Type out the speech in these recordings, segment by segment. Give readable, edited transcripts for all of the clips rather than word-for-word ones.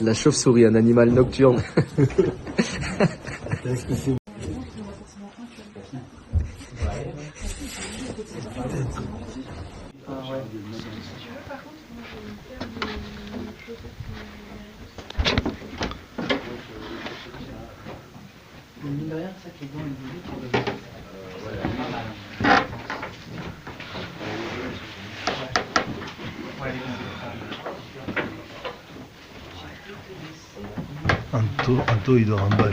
La chauve-souris, un animal nocturne. Mine de rien, c'est ça qui est bon, il est Anto, il dort en bas.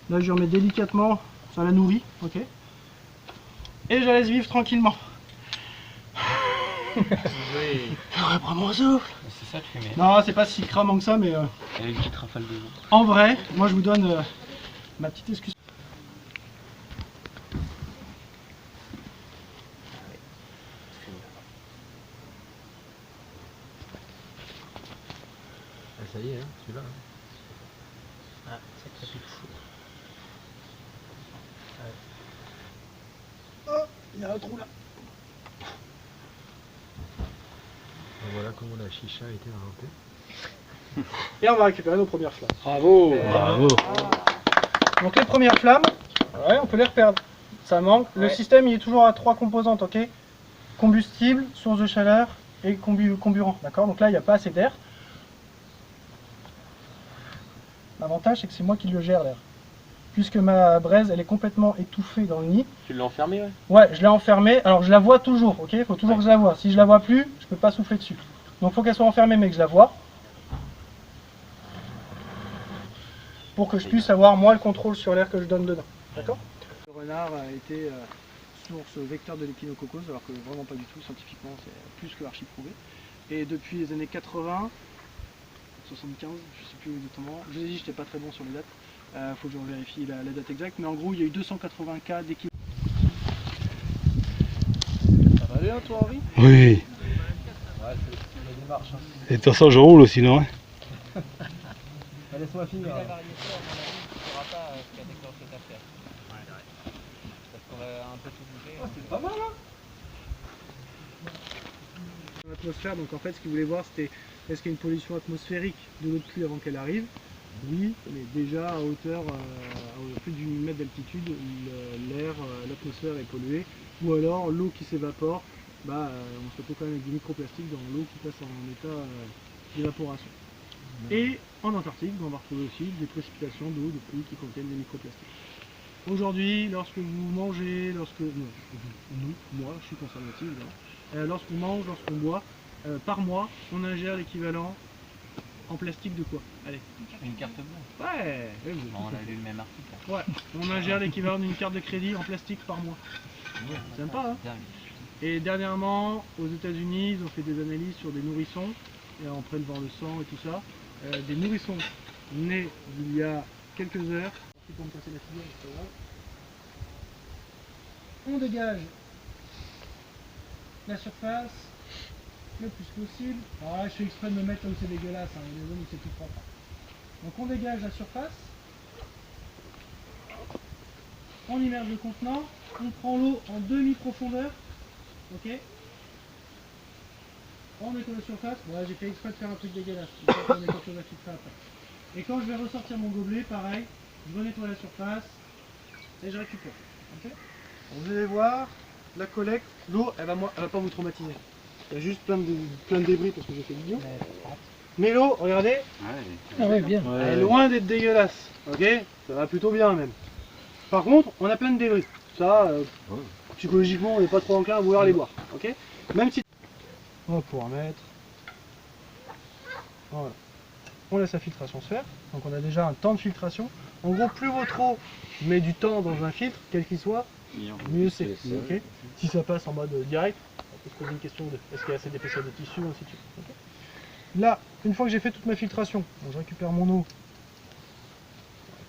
Là, je remets délicatement, ça la nourrit, ok. Et je la laisse vivre tranquillement. Oui. Reprends mon souffle. C'est ça que tu mets. Non, c'est pas si cramant que ça, mais Et une petite rafale de vent. en vrai, moi je vous donne ma petite excuse. Ah, ça y est, hein, celui-là. Ah, ça crépite fou. Oh, il y a un trou là. Voilà comment la chicha a été inventée. Et on va récupérer nos premières flammes. Bravo. Bravo. Donc les premières flammes, ouais, on peut les reperdre. Ça manque. Le système il est toujours à 3 composantes, ok. Combustible, source de chaleur et comburant, d'accord. Donc là il n'y a pas assez d'air. L'avantage c'est que c'est moi qui le gère l'air. Puisque ma braise elle est complètement étouffée dans le nid. Tu l'as enfermé, ouais. Ouais, je l'ai enfermée. Alors je la vois toujours, ok. Il faut toujours que je la vois. Si je la vois plus, je peux pas souffler dessus. Donc il faut qu'elle soit enfermée mais que je la vois. Pour que je puisse avoir moi le contrôle sur l'air que je donne dedans. D'accord. Le renard a été source vecteur de l'échinococose, alors que vraiment pas du tout, scientifiquement c'est plus que archi prouvé. Et depuis les années 80, 75, je sais plus exactement, je vous ai dit j'étais pas très bon sur les dates, faut que je vérifie la date exacte, mais en gros il y a eu 280 cas d'échinococose. Ça va bien toi Henri? Oui. Ouais, c'est la démarche. Hein. Et de toute façon, je roule sinon. Hein. Laisse-moi finir. La variété, à mon avis, tu ne sauras pas ce qui a déclenché cette affaire. Parce qu'on va un peu tout bouger. C'est pas mal hein. L'atmosphère, donc en fait ce qu'ils voulaient voir c'était est-ce qu'il y a une pollution atmosphérique de l'eau de pluie avant qu'elle arrive. Oui, mais déjà à hauteur, à plus d'une mètre d'altitude, l'air, l'atmosphère est polluée. Ou alors l'eau qui s'évapore, on se retrouve quand même avec du microplastique dans l'eau qui passe en état d'évaporation. Et en Antarctique, on va retrouver aussi des précipitations d'eau de pluie qui contiennent des microplastiques. Aujourd'hui, lorsque vous mangez, moi je suis conservatif, lorsqu'on mange, lorsqu'on boit, par mois, on ingère l'équivalent en plastique de quoi? Allez. Une carte blanche. Ouais, On a lu le même article. ouais, on ingère l'équivalent d'une carte de crédit en plastique par mois. C'est sympa, hein? Dingue. Et dernièrement, aux États-Unis, ils ont fait des analyses sur des nourrissons, et en prélevant le sang et tout ça. Des nourrissons nés il y a quelques heures. Pour me casser la figure, c'est pas grave. On dégage la surface le plus possible. Alors là, je fais exprès de me mettre là où c'est dégueulasse, hein, il y a des zones où c'est tout propre. Donc on dégage la surface, on immerge le contenant, on prend l'eau en demi-profondeur, ok. On nettoie la surface, voilà, j'ai fait exprès de faire un truc dégueulasse, je vais faire quelque chose à filtrer après. Et quand je vais ressortir mon gobelet, pareil, je renettoie la surface et je récupère. Okay. Vous allez voir, la collecte, l'eau, elle va pas vous traumatiser. Il y a juste plein de débris parce que j'ai fait l'idiot. Mais l'eau, regardez, bien. elle est loin d'être dégueulasse. Ok, ça va plutôt bien même. Par contre, on a plein de débris. Ça, psychologiquement, on n'est pas trop enclin à vouloir les boire. Ok, même si on va pouvoir mettre. Voilà. On laisse la filtration se faire. Donc on a déjà un temps de filtration. En gros, plus votre eau met du temps dans un filtre, quel qu'il soit, mieux c'est. Okay. Si ça passe en mode direct, on peut se poser une question de est-ce qu'il y a assez d'épaisseur de tissu, ainsi de suite. Okay. Là, une fois que j'ai fait toute ma filtration, donc je récupère mon eau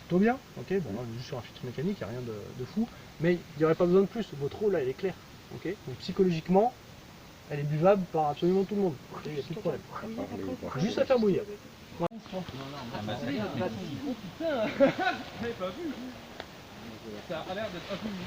plutôt bien. Ok, bon là, juste sur un filtre mécanique, il n'y a rien de fou. Mais il n'y aurait pas besoin de plus. Votre eau là, elle est claire. Okay. Donc psychologiquement, elle est buvable par absolument tout le monde. Il n'y a plus de problème. Juste à faire bouillir. Ouais. Ah bah, ça y est, Oh putain, j'avais pas vu. ça a l'air d'être un peu mieux.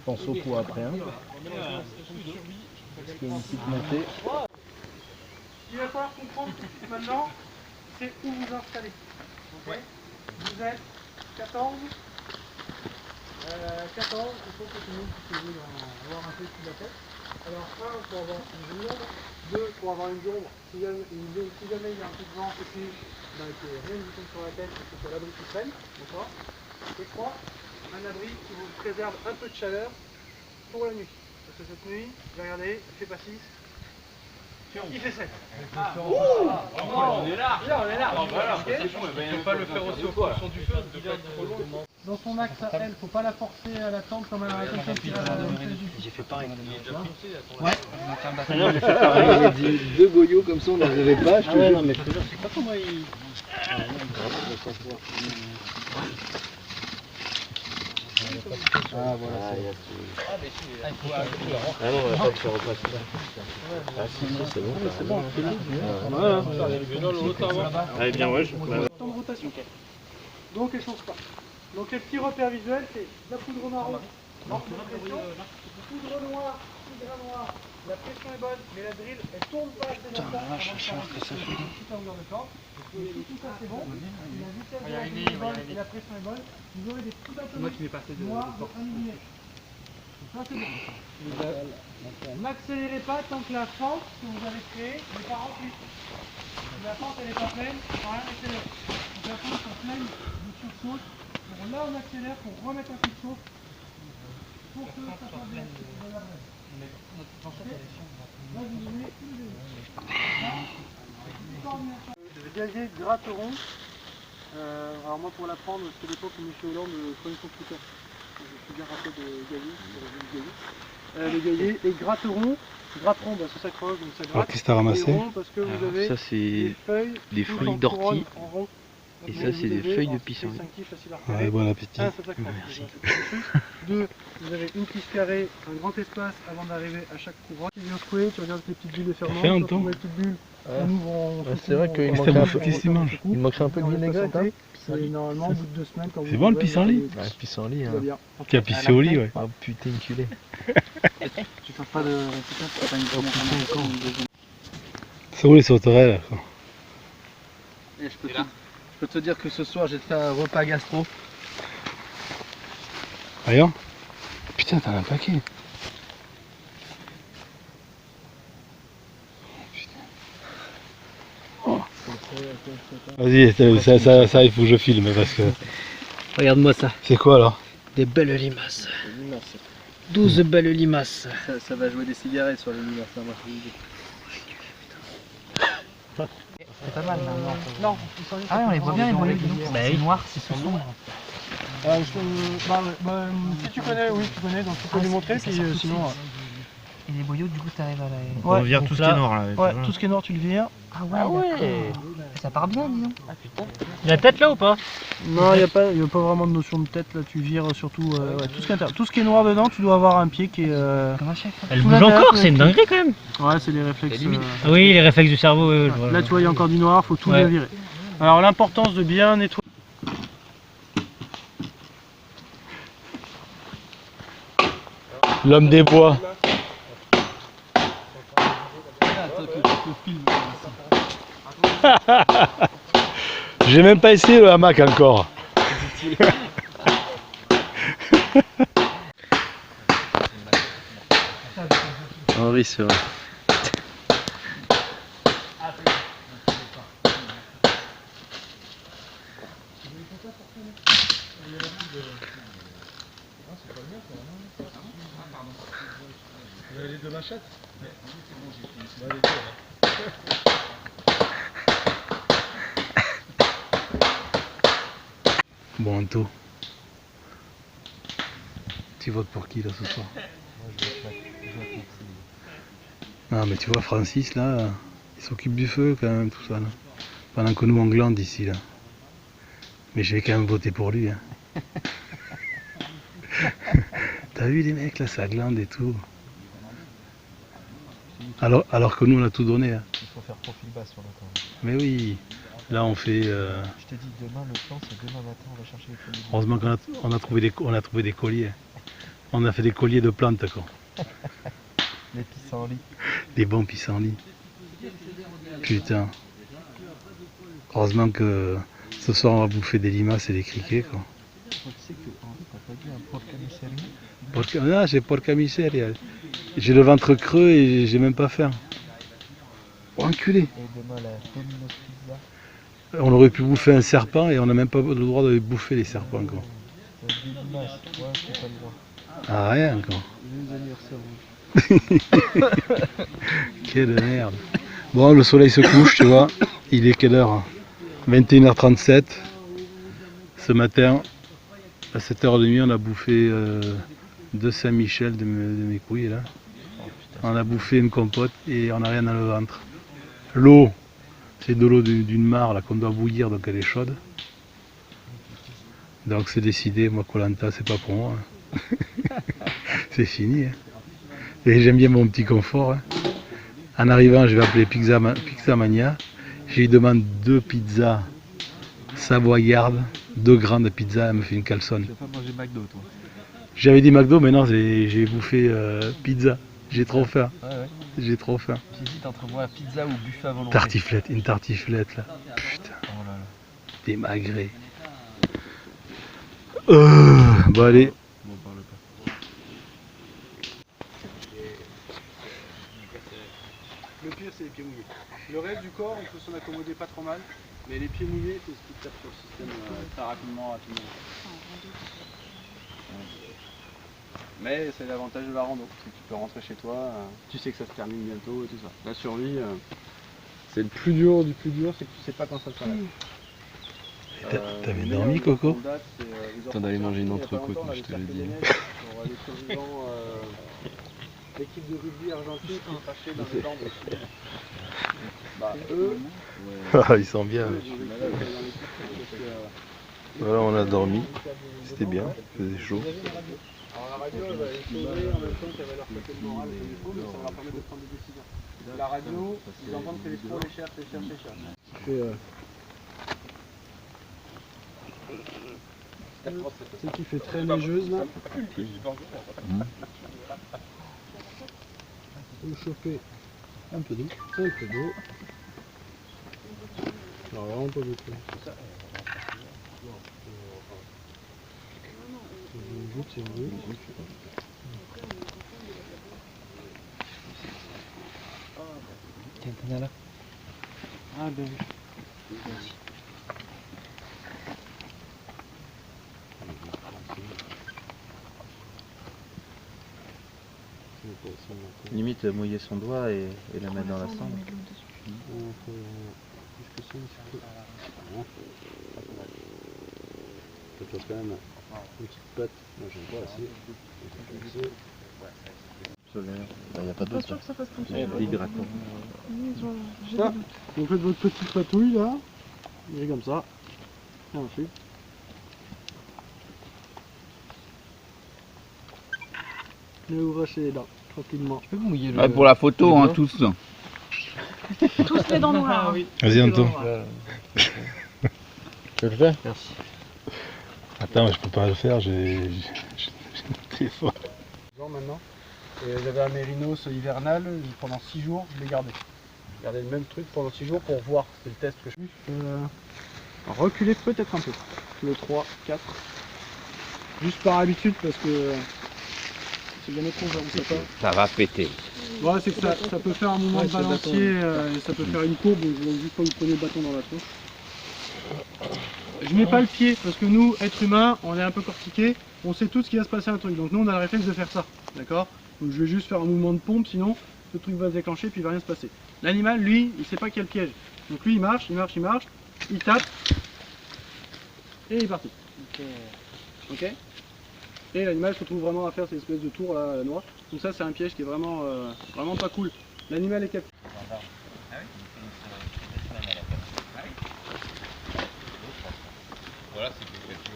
Pense au poids après. Hein. Parce qu'il y a une petite montée. Ce qu'il va falloir comprendre tout de suite maintenant, c'est où vous installez. Okay. Vous êtes 14. 14, il faut que tout le monde puisse avoir un peu sous la tête. Alors 1 pour avoir une jambe, 2 pour avoir une jambe. Si jamais il y a un peu de vent côté, ben, que rien ne vous tombe sur la tête, il faut que l'abri qui prenne. D'accord. Et 3, un abri qui vous préserve un peu de chaleur pour la nuit. Parce que cette nuit, regardez, il fait pas 6. Il fait 7. On est là. On est là. Il faut pas le faire aussi au son du feu, de pas être trop loin. Dans son axe à elle, faut pas la forcer à la tente comme à quelqu'un qui va la J'ai fait pareil. Ouais. J'ai fait pareil. Il a dit 2 goyots comme ça, on n'en avait pas. Je te jure. Mais je te jure, je sais pas comment il. Ah voilà. Ah non, on va pas le faire repasser. Ah si, c'est bon. C'est bon. Voilà. Allez bien, ouais. Temps de rotation. Donc elle change pas. Donc les petits repères visuels, c'est la poudre marron, manque de pression, poudre noire, poudre noire, la pression est bonne, mais la drill elle tourne pas assez longtemps avant de faire une petite longueur de temps. Et si tout ça c'est bon, si la vitesse de la drill est bonne et la pression est bonne, vous aurez des coups d'atomique noirs de 1 mm. Donc ça c'est bon. N'accélérez pas tant que la fente que vous avez créée n'est pas remplie. Si la fente elle n'est pas pleine, il ne faut rien accélérer. Donc la fente est pleine de sursaut. Alors là on accélère pour remettre un coup de chauffe pour que ça soit bien de la brève. Là vous voulez une le gazier gratteron. Alors moi pour l'apprendre, c'était l'époque où M. Hollande prenait son scooter. Je suis bien rappelé de gazier, le gazier et gratteron. Gratteron, bah, c'est ça creuse, donc ça gratte. Alors qu'est-ce que t'as ramassé? Parce que vous avez Ça, c'est des feuilles, des fruits d'ortie. Et ça, c'est des feuilles de pissenlit. Ouais, bon appétit. 1, ça s'accroche. 2, vous avez une piste carrée, un grand espace avant d'arriver à chaque couronne. Tu viens secouer, tu regardes tes petites bulles de ferment, fait un tu temps. les petites bulles, on ouvre, on c'est vrai qu'il C'était manquait bon, un faut peu. qu'il s'y mange. Il manquerait un peu de vinaigrette. Hein. C'est normalement au bout de 2 semaines quand vous. C'est bon le pissenlit? Ouais, pissenlit. Ça Hein. va bien. Tu as pissé au lit, ouais. Ah putain, culé. Tu fais pas de. C'est pas une C'est où les sauterelles là, quoi. Et je peux te dire que ce soir, j'ai fait un repas gastro. Voyons. Putain, t'en as un paquet. Vas-y, ça, il faut que je filme parce que. Regarde-moi ça. C'est quoi alors? Des belles limaces. 12 belles limaces. Ça va jouer des cigarettes sur les limaces. Hein, moi, je vous le dis. C'est pas mal, non, Non, Ah oui, on les voit bien, les boyaux, dis donc. C'est noir, c'est sombre. si tu connais, oui, tu connais, donc tu peux lui montrer, puis sinon. Et les boyaux, du coup, t'arrives à les... Ouais, On vire tout ce qui est noir là. ouais, tout ce qui est noir, tu le vires. Ah ouais, d'accord. Ça part bien, dis donc. Il y a tête là ou pas? Non, il n'y a pas vraiment de notion de tête, là, tu vires surtout ouais, tout ce qui est noir dedans, tu dois avoir un pied qui est. Comme un chef. Elle Tout bouge l'intérieur, encore, c'est une dinguerie quand même. Ouais, c'est les réflexes. Ah oui, les réflexes du cerveau. je vois. Là, tu vois, il y a encore du noir, faut tout Ouais. bien virer. Alors, l'importance de bien nettoyer. L'homme des bois. J'ai même pas essayé le hamac encore. Henri Serin. Les deux machettes. Bon, Anto. Tu votes pour qui là ce soir? Ah mais tu vois Francis là, il s'occupe du feu quand même tout ça là. Pendant que nous on glande ici là. Mais je vais quand même voter pour lui. Hein. T'as vu les mecs là, ça glande et tout. Alors que nous on a tout donné. Hein. Il faut faire profil bas sur le temps. Mais oui, là on fait... Je te dis, demain, le plan, c'est demain matin, on va chercher les colliers. Heureusement qu'on a trouvé des colliers. On a fait des colliers de plantes quoi. Les pissenlits. Des bons pissenlits. Putain. Heureusement que ce soir on va bouffer des limaces et des criquets quoi. Tu sais que Henri, t'as pas dit un porca miseria? Ah, j'ai porca miseria. J'ai le ventre creux et j'ai même pas faim. Oh, enculé. Et demain, la Domino's Pizza. On aurait pu bouffer un serpent et on n'a même pas le droit de bouffer les serpents quoi. Des limaces. Ouais, c'est pas le droit. Ah rien quoi. Les anniversaires. Quelle merde. Bon, le soleil se couche, tu vois. Il est quelle heure? 21h37. Ce matin, à 7h30, on a bouffé deux Saint-Michel de mes couilles là. On a bouffé une compote et on n'a rien dans le ventre. L'eau, c'est de l'eau d'une mare là qu'on doit bouillir, donc elle est chaude. Donc c'est décidé, moi Koh-Lanta c'est pas pour moi. Hein. C'est fini. Hein. Et j'aime bien mon petit confort. Hein. En arrivant, je vais appeler Pizza Mania. Je lui demande 2 pizzas savoyardes, 2 grandes pizzas, elle me fait une caleçonne. Tu vas pas manger McDo, toi? J'avais dit McDo, mais non, j'ai bouffé pizza. J'ai trop faim. Ouais, ouais. J'ai trop faim. J'hésite entre moi, pizza ou buffet à volonté. Tartiflette, une tartiflette là. Putain, Oh là là. démagré. Bon allez. On en parle pas. Le pire, c'est les pieds mouillés. Le reste du corps, on peut s'en accommoder pas trop mal, mais les pieds mouillés, c'est ce qui tape sur le système très rapidement. Mais c'est l'avantage de la rando, c'est que tu peux rentrer chez toi, tu sais que ça se termine bientôt et tout ça. La survie, c'est le plus dur du plus dur, c'est que tu sais pas quand ça s'arrête. T'avais dormi, Coco? Temps d'aller manger une entrecôte, moi, je te le dis. L'équipe de rugby argentine qui est crachée dans les dents dessus. Bah eux, Ah, ils sont bien. Voilà, on a dormi. C'était bien, il faisait chaud. alors la radio elle va les sauver en même temps qu'elle va leur côté le moral et le défaut, mais ça va leur permettre de prendre des décisions. La radio, ils entendent que les pros les cherchent, les cherchent, les cherchent. C'est qui fait très neigeuse là. Faut chauffer un peu d'eau. Un peu d'eau. Alors vraiment pas beaucoup. C'est une goutte. Tiens, t'en as là. Ah bien vu. Limite mouiller son doigt et la mettre dans la cendre. Peut-être quand même une petite pâte. Moi j'aime pas assez. Il n'y a pas de sûr que ça fasse comme ça. l'hydratant. Ça, vous faites votre petite patouille là. Et comme ça. Et ensuite. Et vous brassez les dents, tranquillement. Tu peux mouiller le... Ouais, pour la photo, hein, tous. Tous les dents noires. Vas-y, Anto. Tu veux le faire? Merci. Attends, je peux pas le faire, j'ai le téléphone. Maintenant. Et j'avais un mérinos hivernal, pendant 6 jours, je l'ai gardé. J'ai gardé le même truc pendant 6 jours pour voir, c'est le test que je fais. Reculer peut-être un peu. Le 3, 4. Juste par habitude parce que c'est bien trop, on sait pas. Ça va péter. Ouais, c'est que ça peut faire un mouvement de balancier et ça peut faire une courbe, donc je veux juste pas vous prenez le bâton dans la tronche. Je mets pas le pied parce que nous, êtres humains, on est un peu cortiqués, on sait tout ce qui va se passer un truc, donc nous on a le réflexe de faire ça, d'accord? Donc je vais juste faire un mouvement de pompe, sinon le truc va se déclencher puis il va rien se passer. L'animal, lui, il sait pas qu'il y a le piège, donc lui il marche, il tape et il est parti. Donc, ok? Et l'animal se retrouve vraiment à faire ces espèces de tours là, à la noix. Donc ça c'est un piège qui est vraiment, vraiment pas cool. L'animal est capturé. Ah oui, il fait 2 semaines à la fin. Ah oui. Voilà, c'est tout fait tout.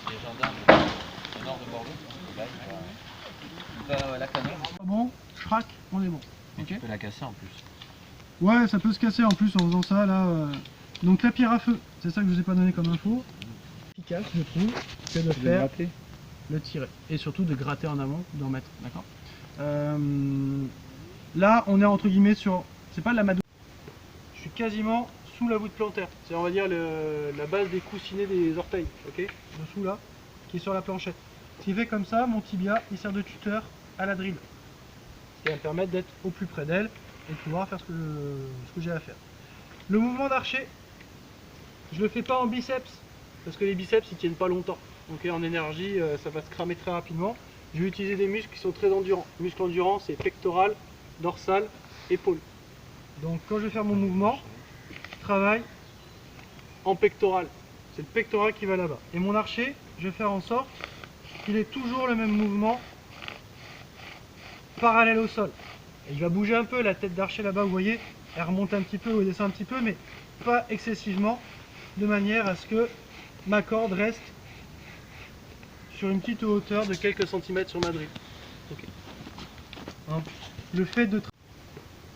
Les gendarmes au nord de Bordeaux, là, il va la canne. Bon, schrack, on est bon. Mais Ok. tu peux la casser en plus. Ouais, ça peut se casser en plus en faisant ça là. Donc la pierre à feu, c'est ça que je vous ai pas donné comme info. Efficace, je trouve, que de faire le tirer. Et surtout de gratter en amont, d'en mettre, d'accord. Là, on est entre guillemets sur. C'est pas de la madou. Je suis quasiment sous la voûte plantaire. C'est on va dire la base des coussinets des orteils, ok. Dessous là, qui est sur la planchette. Ce qui fait comme ça, mon tibia, il sert de tuteur à la drill. Ce qui va me permettre d'être au plus près d'elle et de pouvoir faire ce que j'ai à faire. Le mouvement d'archer, je le fais pas en biceps, parce que les biceps ils tiennent pas longtemps. Donc en énergie, ça va se cramer très rapidement. Je vais utiliser des muscles qui sont très endurants. Muscles endurants, c'est pectoral, dorsal, épaule. Donc quand je vais faire mon mouvement, je travaille en pectoral. C'est le pectoral qui va là-bas. Et mon archer, je vais faire en sorte qu'il ait toujours le même mouvement parallèle au sol. Et il va bouger un peu, la tête d'archer là-bas, vous voyez, elle remonte un petit peu ou elle descend un petit peu, mais pas excessivement, de manière à ce que ma corde reste sur une petite hauteur de quelques centimètres sur ma drill. Okay. Hein. Le fait de...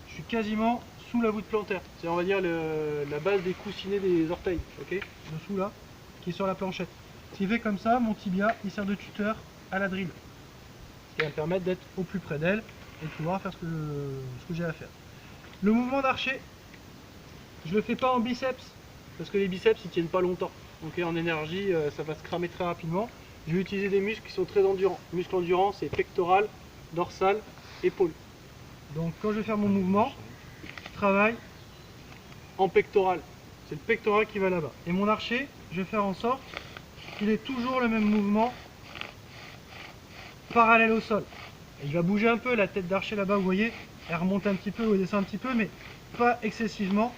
Je suis quasiment sous la voûte plantaire, c'est on va dire la base des coussinets des orteils, ok, dessous là, qui est sur la planchette. Ce qui fait comme ça, mon tibia, il sert de tuteur à la drill. Ce qui va me permettre d'être au plus près d'elle et de pouvoir faire ce que j'ai à faire. Le mouvement d'archer, je le fais pas en biceps, parce que les biceps ils tiennent pas longtemps. Donc en énergie, ça va se cramer très rapidement. Je vais utiliser des muscles qui sont très endurants. Muscles endurants, c'est pectoral, dorsal, épaule. Donc quand je vais faire mon mouvement, je travaille en pectoral. C'est le pectoral qui va là-bas. Et mon archer, je vais faire en sorte qu'il ait toujours le même mouvement parallèle au sol. Et il va bouger un peu, la tête d'archer là-bas, vous voyez, elle remonte un petit peu ou elle descend un petit peu, mais pas excessivement,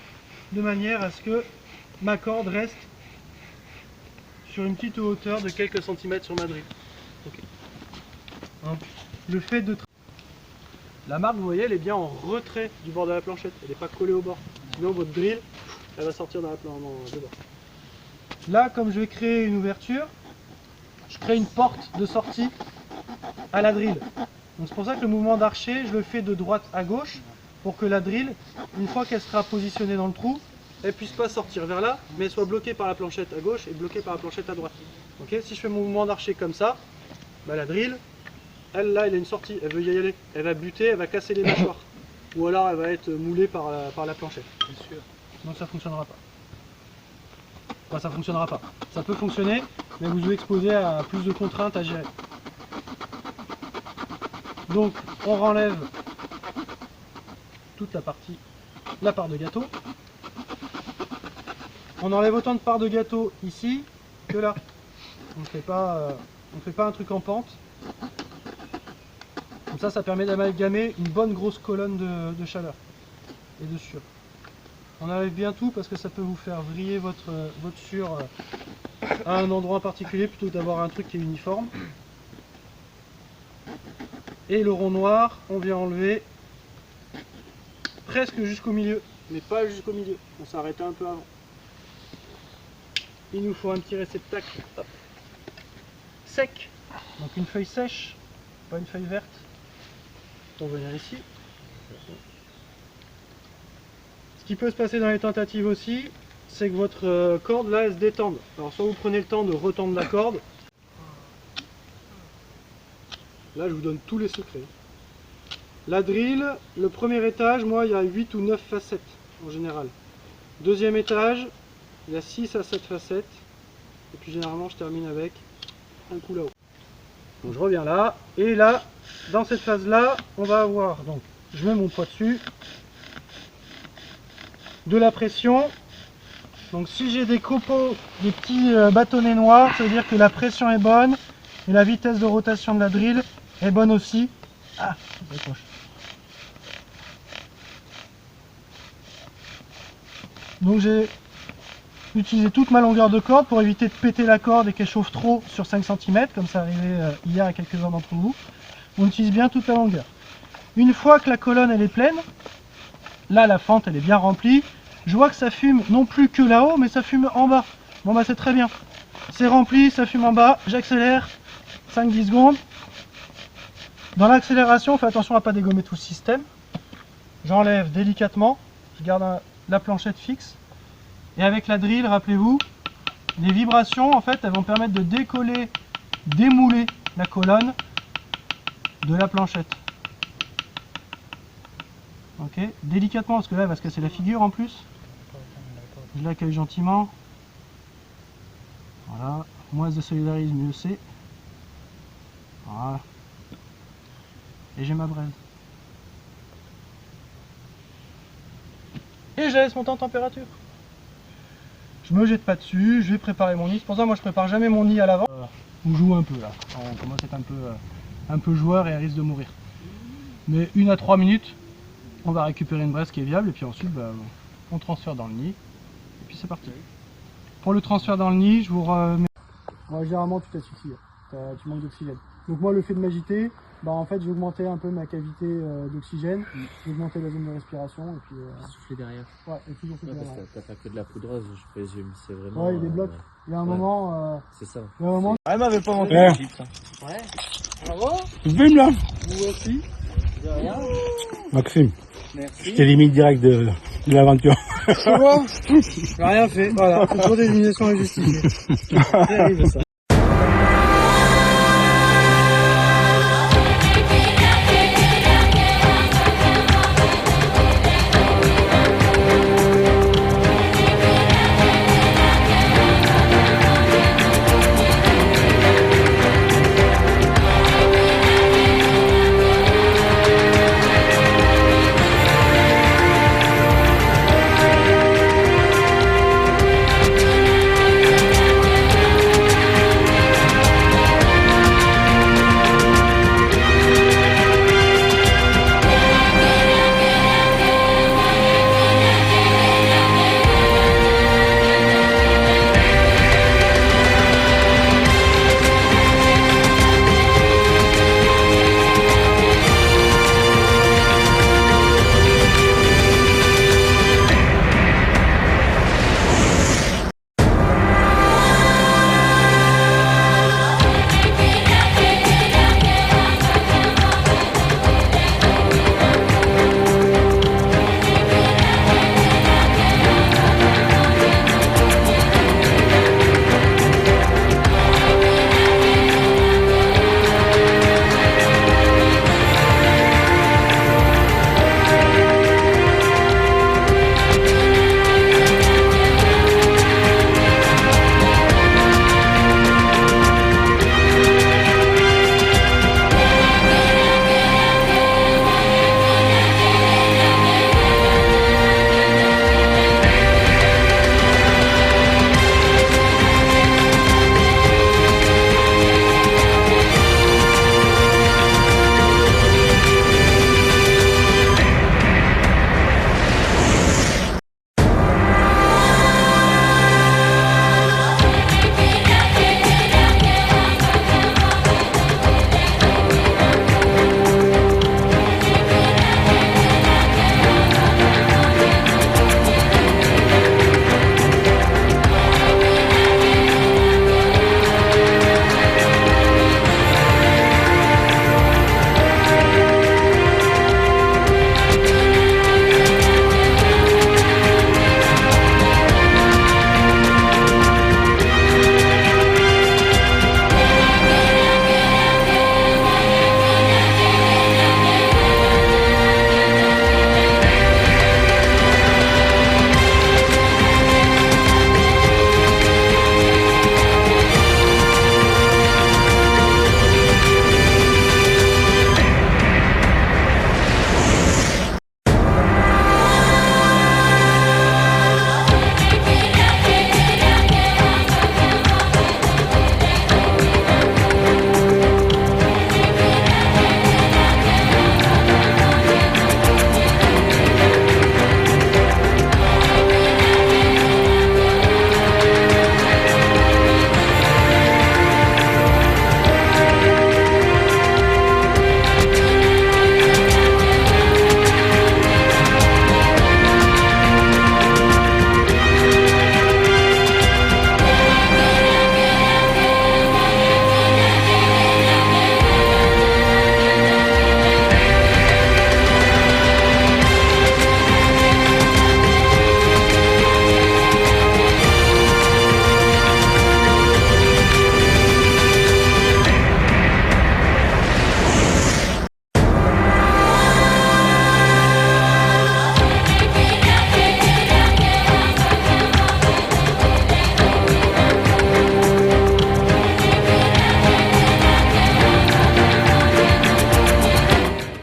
de manière à ce que ma corde reste sur une petite hauteur de quelques centimètres sur ma drill. Okay. Hein. Le fait de... La marque, vous voyez, elle est bien en retrait du bord de la planchette, elle n'est pas collée au bord. Sinon votre drill, elle va sortir dans la planche dedans. Là, comme je vais créer une ouverture, je crée une porte de sortie à la drill. Donc c'est pour ça que le mouvement d'archer, je le fais de droite à gauche, pour que la drill, une fois qu'elle sera positionnée dans le trou, elle ne puisse pas sortir vers là, mais elle soit bloquée par la planchette à gauche et bloquée par la planchette à droite. Okay, si je fais mon mouvement d'archer comme ça, bah la drill, elle là, elle a une sortie, elle veut y aller, elle va buter, elle va casser les mâchoires. Ou alors elle va être moulée par la planchette. Donc ça ne fonctionnera pas. Enfin, ça ne fonctionnera pas. Ça peut fonctionner, mais vous vous exposez à plus de contraintes à gérer. Donc on renlève toute la part de gâteau. On enlève autant de part de gâteau ici que là. On ne fait pas un truc en pente. Comme ça, ça permet d'amalgamer une bonne grosse colonne de chaleur et de sueur. On enlève bien tout parce que ça peut vous faire vriller votre sueur à un endroit en particulier plutôt que d'avoir un truc qui est uniforme. Et le rond noir, on vient enlever presque jusqu'au milieu, mais pas jusqu'au milieu. On s'arrêtait un peu avant. Il nous faut un petit réceptacle sec, donc une feuille sèche, pas une feuille verte, pour venir ici. Ce qui peut se passer dans les tentatives aussi, c'est que votre corde là, elle se détende. Alors soit vous prenez le temps de retendre la corde. Là, je vous donne tous les secrets. La drill, le premier étage, moi, il y a 8 ou 9 facettes en général. Deuxième étage, il y a 6 à 7 facettes. Et puis généralement, je termine avec un coup là-haut. Donc je reviens là. Et là, dans cette phase-là, on va avoir, donc, je mets mon poids dessus. De la pression. Donc si j'ai des copeaux, des petits bâtonnets noirs, ça veut dire que la pression est bonne. Et la vitesse de rotation de la drill est bonne aussi. Ah, ça décroche. Donc j'ai utiliser toute ma longueur de corde pour éviter de péter la corde et qu'elle chauffe trop sur 5 cm, comme ça arrivait hier à quelques-uns d'entre vous. On utilise bien toute la longueur. Une fois que la colonne elle est pleine, là la fente elle est bien remplie, je vois que ça fume non plus que là-haut, mais ça fume en bas. Bon bah c'est très bien. C'est rempli, ça fume en bas, j'accélère, 5-10 secondes. Dans l'accélération, fais attention à ne pas dégommer tout le système. J'enlève délicatement, je garde la planchette fixe. Et avec la drill, rappelez-vous, les vibrations en fait elles vont permettre de décoller, démouler la colonne de la planchette. Ok, délicatement parce que là elle va se casser la figure en plus. Je l'accueille gentiment. Voilà, moins elle se désolidarise, mieux c'est. Voilà. Et j'ai ma braise. Et je la laisse monter en température. Je me jette pas dessus, je vais préparer mon nid. C'est pour ça moi je prépare jamais mon nid à l'avant. On joue un peu là. On commence à être un peu joueur et elle risque de mourir. Mais 1 à 3 minutes, on va récupérer une braise qui est viable et puis ensuite bah, on transfère dans le nid. Et puis c'est parti. Pour le transfert dans le nid, je vous remets. Ouais, généralement tu t'asphyxies, tu manques d'oxygène. Donc moi le fait de m'agiter, bah en fait j'ai augmenté un peu ma cavité d'oxygène, j'ai augmenté la zone de respiration et puis... Souffler derrière. Ouais, et toujours souffler derrière. T'as pas que de la poudreuse, je présume, c'est vraiment... Ouais, il y a des blocs. Il y a un moment... C'est ça. Il y a un moment... Ah, elle m'avait pas monté Ouais. le chiffre. Ouais. Bravo. Bim là Vous aussi. De rien. Maxime, Merci. je t'élimine direct de l'aventure. C'est bon. J'ai rien fait. Voilà. Toujours des éliminations injustifiées. C'est terrible ça.